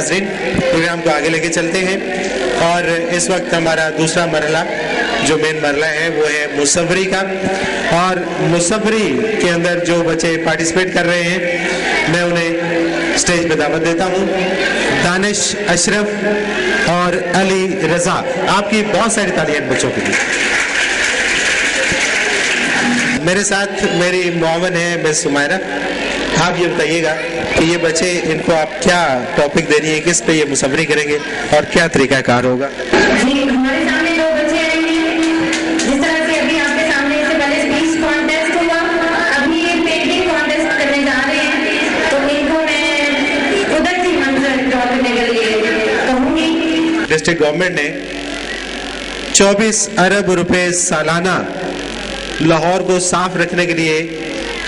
नाजरीन, प्रोग्राम को आगे लेके चलते हैं और इस वक्त हमारा दूसरा मरहला जो मेन मरहला है वो है मुसव्वरी का। और मुसव्वरी के अंदर जो बच्चे पार्टिसिपेट कर रहे हैं मैं उन्हें स्टेज पे दावत देता हूँ। दानिश, अशरफ और अली रजा, आपकी बहुत सारी तालियां बच्चों के लिए। मेरे साथ मेरी मुआवन है मिस सुमायरा। आप ये बताइएगा कि ये बच्चे, इनको आप क्या टॉपिक दे रही हैं, किस पे ये मुसव्वरी करेंगे और क्या तरीकाकार होगा? जी, हमारे सामने दो बच्चे आएंगे। जिस तरह से अभी आपके सामने इससे पहले स्पीच कॉन्टेस्ट हुआ, अभी ये पेंटिंग कॉन्टेस्ट करने जा रहे हैं, तो इनको मैं उधर से मंजर ड्रॉ करने के लिए कहूँगी। डिस्ट्रिक्ट गवर्नमेंट ने 24 अरब रुपए सालाना लाहौर को साफ रखने के लिए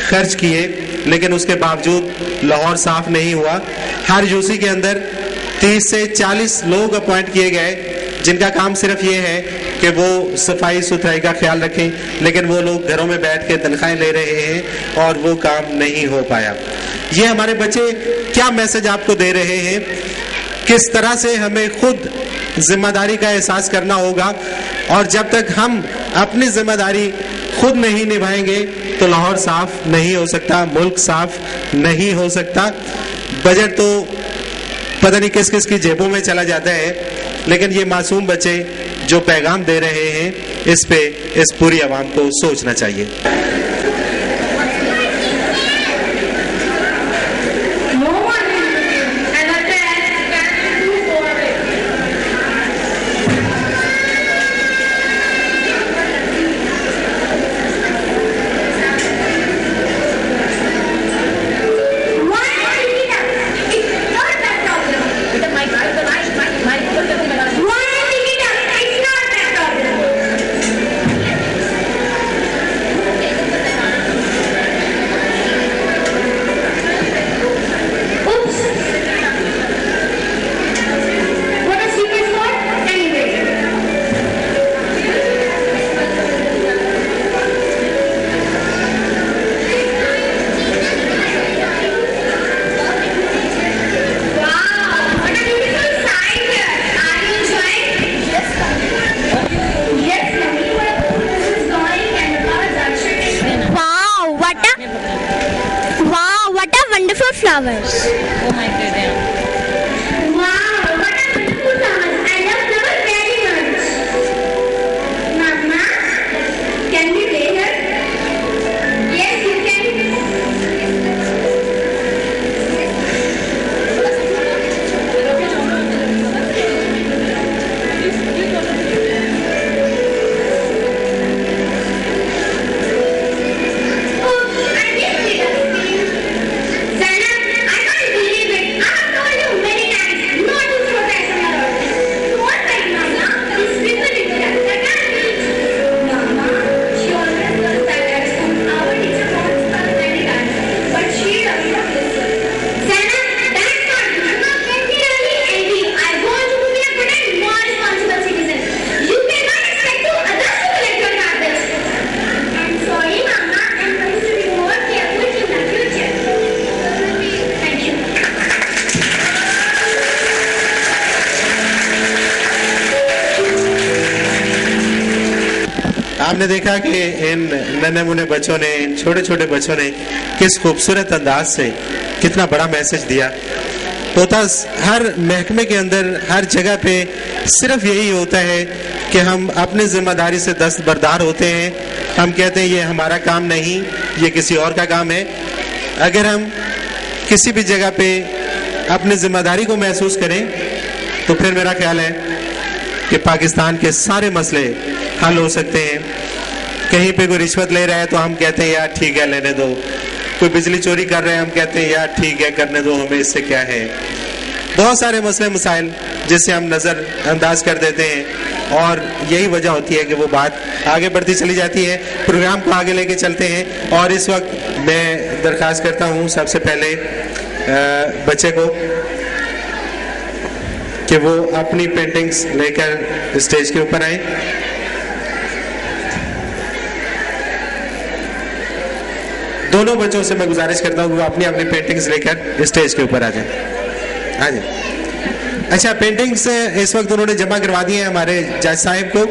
खर्च किए, लेकिन उसके बावजूद लाहौर साफ नहीं हुआ। हर यूसी के अंदर 30 से 40 लोग अपॉइंट किए गए जिनका काम सिर्फ ये है कि वो सफाई सुथराई का ख्याल रखें, लेकिन वो लोग घरों में बैठ के तनख्वाहें ले रहे हैं और वो काम नहीं हो पाया। ये हमारे बच्चे क्या मैसेज आपको दे रहे हैं, किस तरह से हमें खुद जिम्मेदारी का एहसास करना होगा, और जब तक हम अपनी जिम्मेदारी खुद नहीं निभाएंगे तो लाहौर साफ नहीं हो सकता, मुल्क साफ नहीं हो सकता। बजट तो पता नहीं किस किस की जेबों में चला जाता है, लेकिन ये मासूम बच्चे जो पैगाम दे रहे हैं इस पे इस पूरी आवाम को सोचना चाहिए। Flowers. Oh my goodness. Wow, what a beautiful flowers. I love flowers very much. Mama, can we play here? Yes, you आपने देखा कि इन नन्हे मुन्ने बच्चों ने, इन छोटे छोटे बच्चों ने किस खूबसूरत अंदाज से कितना बड़ा मैसेज दिया। होता हर महकमे के अंदर, हर जगह पे सिर्फ यही होता है कि हम अपनी जिम्मेदारी से दस्तबरदार होते हैं। हम कहते हैं ये हमारा काम नहीं, ये किसी और का काम है। अगर हम किसी भी जगह पे अपनी जिम्मेदारी को महसूस करें तो फिर मेरा ख्याल है कि पाकिस्तान के सारे मसले हल हो सकते हैं। कहीं पे कोई रिश्वत ले रहा है तो हम कहते हैं यार ठीक है लेने दो, कोई बिजली चोरी कर रहे हैं हम कहते हैं यार ठीक है करने दो, हमें इससे क्या है। बहुत सारे मसले मसाइल जिससे हम नज़र अंदाज कर देते हैं और यही वजह होती है कि वो बात आगे बढ़ती चली जाती है। प्रोग्राम को आगे लेके चलते हैं और इस वक्त मैं दरख्वास्त करता हूँ सबसे पहले बच्चे को कि वो अपनी पेंटिंग्स लेकर स्टेज के ऊपर आए। दोनों बच्चों से मैं गुजारिश करता हूँ कि वो अपनी अपनी पेंटिंग्स लेकर स्टेज के ऊपर आ जाए। अच्छा, पेंटिंग्स इस वक्त उन्होंने जमा करवा दी है हमारे जज साहब को,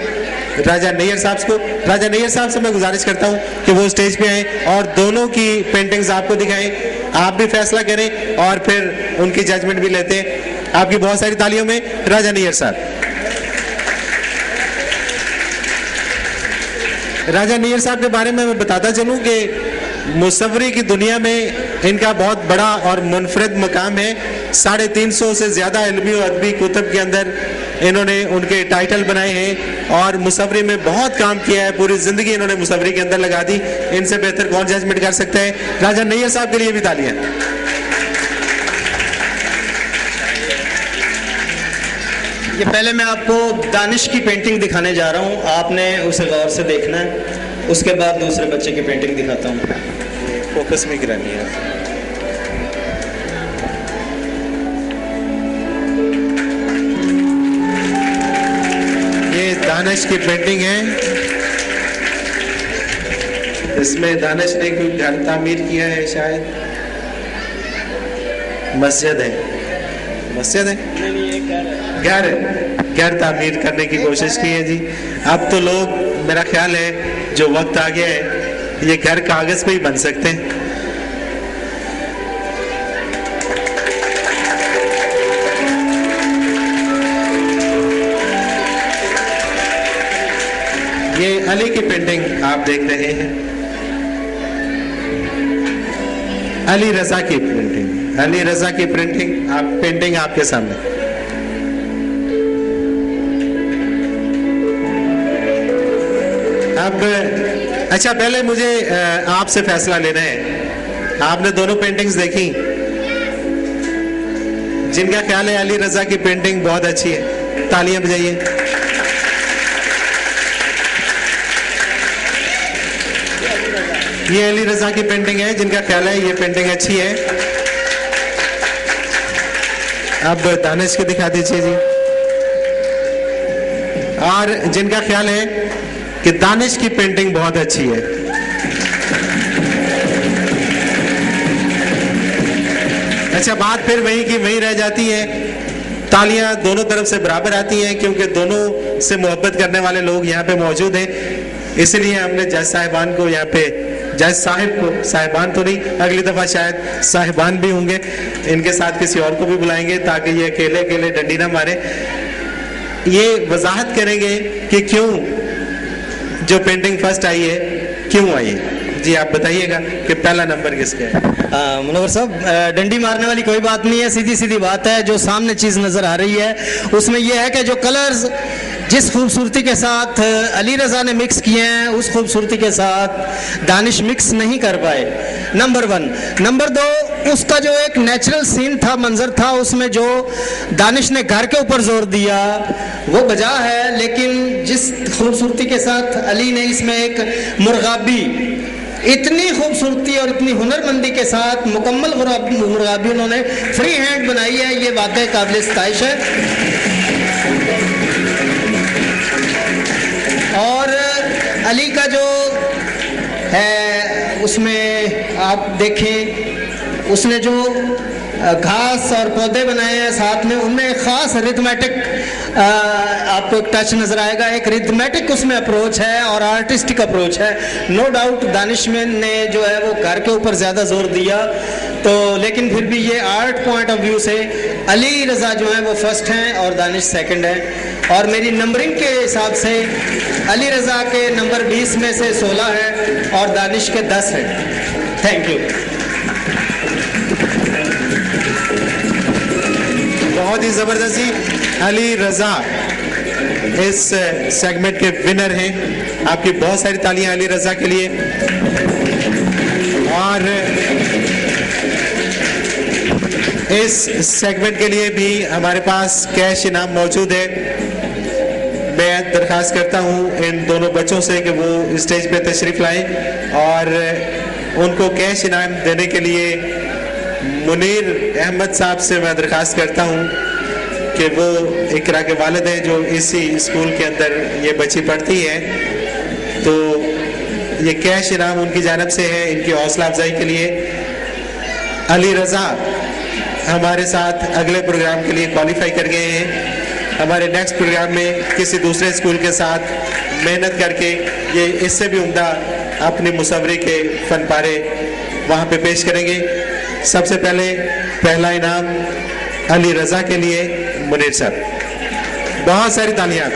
राजा नैयर साहब को। राजा नैयर साहब से मैं गुजारिश करता हूं कि वो स्टेज पे आए और दोनों की पेंटिंग्स आपको दिखाएं, आप भी फैसला करें और फिर उनकी जजमेंट भी लेते हैं। आपकी बहुत सारी तालियों में राजा नैयर साहब। राजा नैयर साहब के बारे में मैं बताता चलूं कि मुसव्वरी की दुनिया में इनका बहुत बड़ा और मुनफरिद मकाम है। 350 से ज़्यादा इल्मी और अदबी कुतुब के अंदर इन्होंने उनके टाइटल बनाए हैं और मुसव्वरी में बहुत काम किया है। पूरी ज़िंदगी इन्होंने मुसव्वरी के अंदर लगा दी। इनसे बेहतर कौन जजमेंट कर सकता है। राजा नैयर साहब के लिए भी तालियां। ये पहले मैं आपको दानिश की पेंटिंग दिखाने जा रहा हूँ, आपने उसे गौर से देखना है। उसके बाद दूसरे बच्चे की पेंटिंग दिखाता हूँ। फोकस में गिरानी है। ये दानिश की पेंटिंग है। इसमें दानिश ने कोई घर तामीर किया है, शायद मस्जिद है, मस्जिद है, घर तामीर करने की कोशिश की है जी। अब तो लोग, मेरा ख्याल है जो वक्त आ गया है, ये घर कागज पे ही बन सकते हैं। ये अली की पेंटिंग आप देख रहे हैं, अली रजा की पेंटिंग, अली रजा की प्रिंटिंग पेंटिंग आपके सामने। अब अच्छा, पहले मुझे आपसे फैसला लेना है। आपने दोनों पेंटिंग्स देखी, जिनका ख्याल है अली रजा की पेंटिंग बहुत अच्छी है, तालियां बजाइए। ये अली रजा की पेंटिंग है, जिनका ख्याल है ये पेंटिंग अच्छी है। अब दानिश को दिखा दीजिए जी। और जिनका ख्याल है कि दानिश की पेंटिंग बहुत अच्छी है। अच्छा, बात फिर वही की वही रह जाती है। तालियां दोनों तरफ से बराबर आती हैं, क्योंकि दोनों से मोहब्बत करने वाले लोग यहाँ पे मौजूद हैं। इसलिए हमने जज साहिबान को यहाँ पे, जज साहिब को, साहिबान तो नहीं, अगली दफा शायद साहिबान भी होंगे, इनके साथ किसी और को भी बुलाएंगे ताकि ये अकेले अकेले डंडी ना मारे। ये वजाहत करेंगे कि क्यों जो पेंटिंग फर्स्ट आई है, क्यों आई है। जी आप बताइएगा कि पहला नंबर किसका है। मुनव्वर साहब, डंडी मारने वाली कोई बात नहीं है, सीधी सीधी बात है। जो सामने चीज़ नज़र आ रही है उसमें यह है कि जो कलर्स जिस खूबसूरती के साथ अली रज़ा ने मिक्स किए हैं, उस खूबसूरती के साथ दानिश मिक्स नहीं कर पाए, नंबर 1। नंबर 2, उसका जो एक नेचुरल सीन था, मंजर था, उसमें जो दानिश ने घर के ऊपर जोर दिया वो बजा है, लेकिन जिस खूबसूरती के साथ अली ने इसमें एक मुर्गाबी, इतनी खूबसूरती और इतनी हुनरमंदी के साथ मुकम्मल मुर्गाबी उन्होंने फ्री हैंड बनाई है, ये वाकई काबिल सताइश है। और अली का जो है उसमें आप देखें, उसने जो घास और पौधे बनाए हैं साथ में, उनमें एक ख़ास रिथमेटिक आपको एक टच नज़र आएगा। एक रिथमेटिक उसमें अप्रोच है और आर्टिस्टिक अप्रोच है। नो डाउट दानिशमैन ने जो है वो घर के ऊपर ज़्यादा जोर दिया, तो लेकिन फिर भी ये आर्ट पॉइंट ऑफ व्यू से अली रज़ा जो है वो फर्स्ट हैं और दानिश सेकंड है। और मेरी नंबरिंग के हिसाब से अली रज़ा के नंबर 20 में से 16 है और दानिश के 10 है। Thank you. बहुत ही ज़बरदस्ती, अली रज़ा इस सेगमेंट के विनर हैं। आपकी बहुत सारी तालियां अली रज़ा के लिए। और इस सेगमेंट के लिए भी हमारे पास कैश इनाम मौजूद है। मैं दरख्वास्त करता हूं इन दोनों बच्चों से कि वो स्टेज पे तशरीफ़ लाएं और उनको कैश इनाम देने के लिए मुनीर अहमद साहब से मैं दरख्वास्त करता हूं कि वो इकरा के वालिद हैं जो इसी स्कूल के अंदर ये बच्ची पढ़ती है, तो ये कैश इनाम उनकी जानब से है इनकी हौसला अफजाई के लिए। अली रज़ा हमारे साथ अगले प्रोग्राम के लिए क्वालिफाई कर गए हैं। हमारे नेक्स्ट प्रोग्राम में किसी दूसरे स्कूल के साथ मेहनत करके ये इससे भी उम्दा अपनी मुसव्वरी के फन पारे वहाँ पे पेश करेंगे। सबसे पहले पहला इनाम अली रजा के लिए मुनीर सर, बहुत सारी तालियां।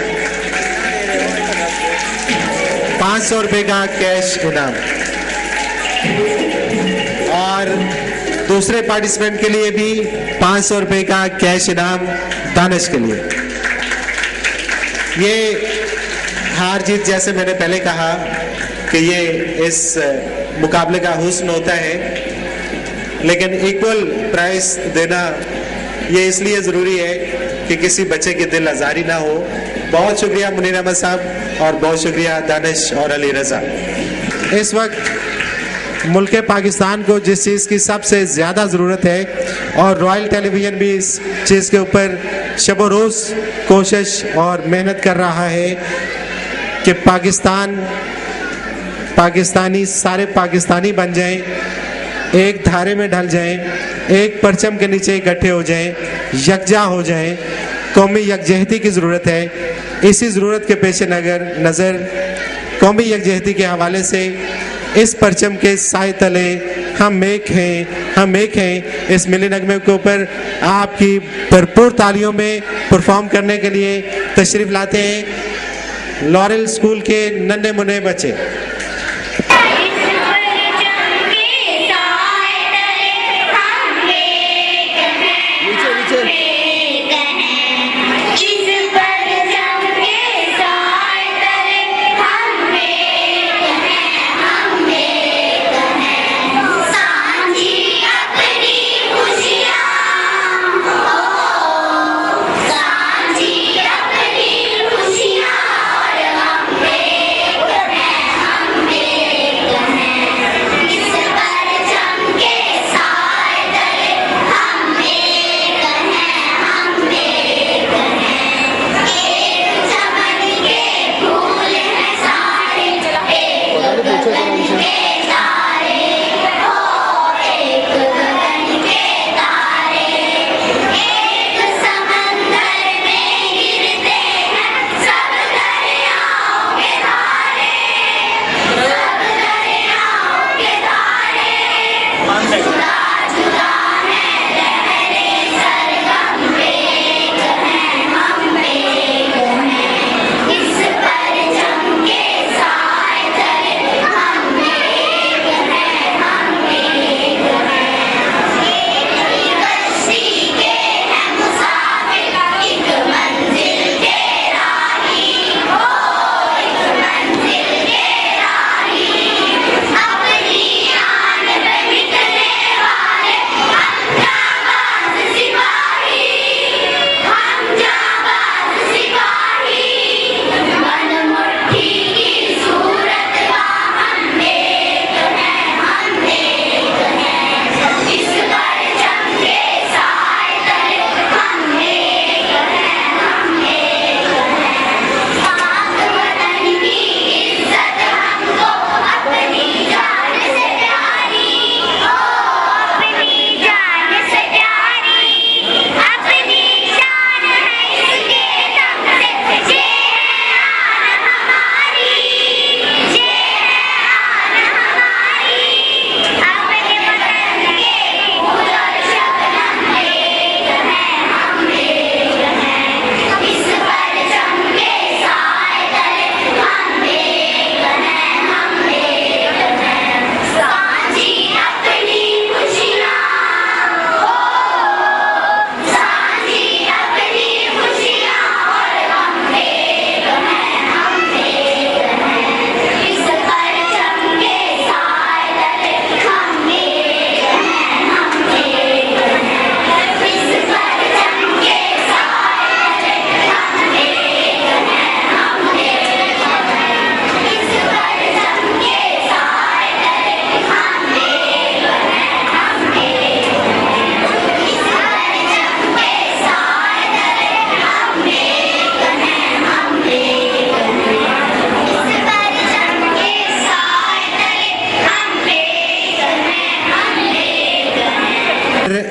500 रुपए का कैश इनाम। और दूसरे पार्टिसिपेंट के लिए भी 500 रुपए का कैश इनाम दानिश के लिए। ये हार जीत जैसे मैंने पहले कहा कि ये इस मुकाबले का हुस्न होता है, लेकिन इक्वल प्राइस देना ये इसलिए ज़रूरी है कि किसी बच्चे की दिल आज़ारी ना हो। बहुत शुक्रिया मुनीर अहमद साहब और बहुत शुक्रिया दानिश और अली रज़ा। इस वक्त मुल्क पाकिस्तान को जिस चीज़ की सबसे ज़्यादा ज़रूरत है, और रॉयल टेलीविज़न भी इस चीज़ के ऊपर शब रोज़ कोशिश और मेहनत कर रहा है कि पाकिस्तानी सारे पाकिस्तानी बन जाएं, एक धारे में ढल जाएं, एक परचम के नीचे इकट्ठे हो जाएं, यकजा हो जाएं। कौमी यकजहती की ज़रूरत है। इसी ज़रूरत के पेश नज़र कौमी यकजहती के हवाले से इस परचम के साए तले हम एक हैं इस मिली नगमे के ऊपर आपकी भरपूर तालियों में परफॉर्म करने के लिए तशरीफ़ लाते हैं लॉरेल स्कूल के नन्हे मुन्ने बच्चे।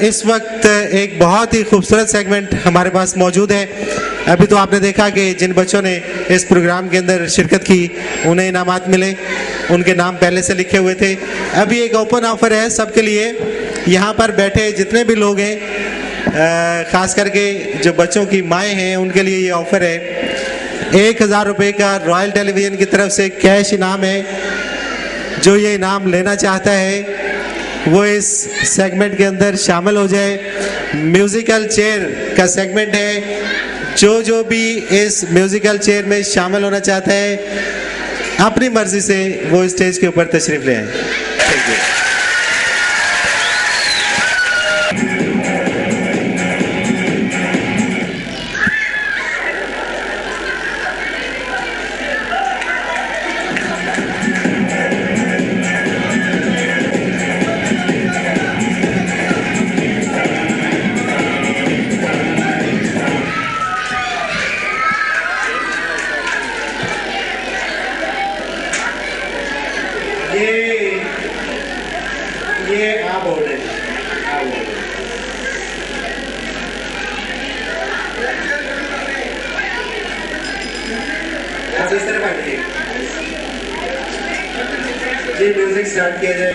इस वक्त एक बहुत ही खूबसूरत सेगमेंट हमारे पास मौजूद है। अभी तो आपने देखा कि जिन बच्चों ने इस प्रोग्राम के अंदर शिरकत की उन्हें इनामात मिले, उनके नाम पहले से लिखे हुए थे। अभी एक ओपन ऑफर है सबके लिए, यहाँ पर बैठे जितने भी लोग हैं, खास करके जो बच्चों की माएँ हैं उनके लिए ये ऑफर है। 1000 रुपये का रॉयल टेलीविज़न की तरफ से कैश इनाम है। जो ये इनाम लेना चाहता है वो इस सेगमेंट के अंदर शामिल हो जाए। म्यूजिकल चेयर का सेगमेंट है, जो भी इस म्यूजिकल चेयर में शामिल होना चाहता है अपनी मर्जी से वो स्टेज के ऊपर तशरीफ ले आए। Thank you. ये आप बोल रहे हैं, आप इस तरह बैठिए जी, म्यूजिक स्टार्ट किया जाए।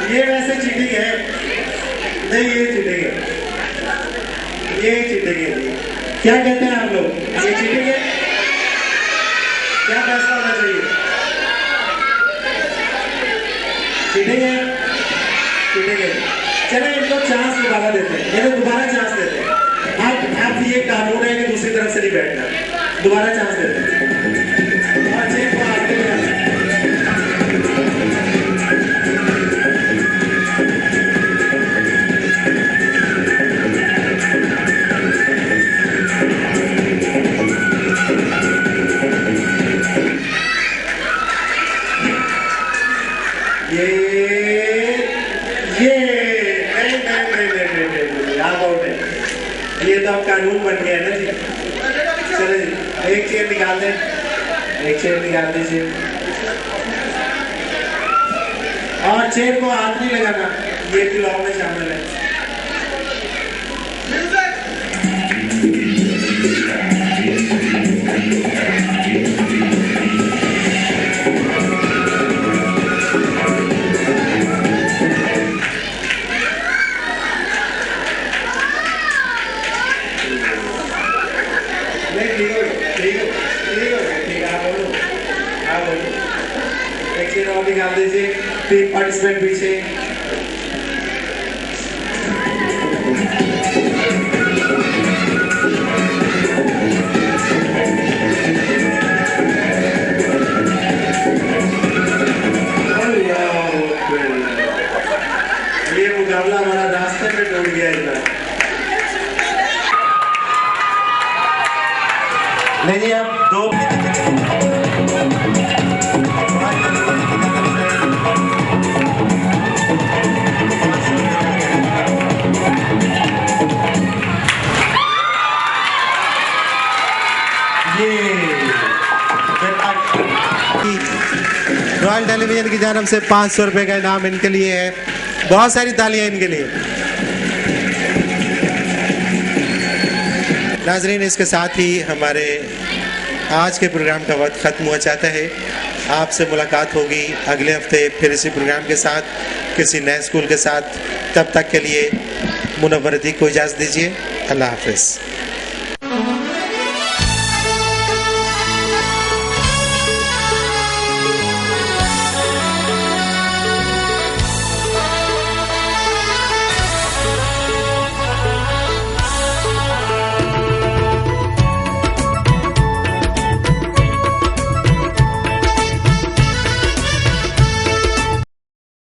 ये वैसे चीटिंग है, नहीं ये चीटिंग है, ये चीटिंग है। क्या कहते हैं आप लोग, ये चीटिंग है? क्या फैसला होना चाहिए? चीटिंग है, चीटिंग है। चलो इनको चांस दोबारा देते हैं, इनको दोबारा चांस देते हैं। आप ये कानून है कि दूसरी तरफ से नहीं बैठना, दोबारा चांस देते हैं। ये तो अब कानून बन गया है ना जी। चलो जी, एक चेयर निकाल दें, एक चेयर निकाल दीजिए और चेयर को हाथ नहीं लगाना, ये भी लॉ में शामिल है। निकाल दीजिए, 3 पार्टिसिपेंट पीछे। ये मुकाबला हमारा रास्ते में टूट गया इधर। नहीं जी, आप दो रॉयल टेलीविजन की जानब से 500 रुपये का इनाम इनके लिए है। बहुत सारी तालियां इनके लिए। नाजरीन, इसके साथ ही हमारे आज के प्रोग्राम का वक्त ख़त्म हुआ चाहता है। आपसे मुलाकात होगी अगले हफ्ते फिर इसी प्रोग्राम के साथ, किसी नए स्कूल के साथ। तब तक के लिए मुनव्वर अतीक को इजाज़त दीजिए। अल्लाह हाफ़िज़।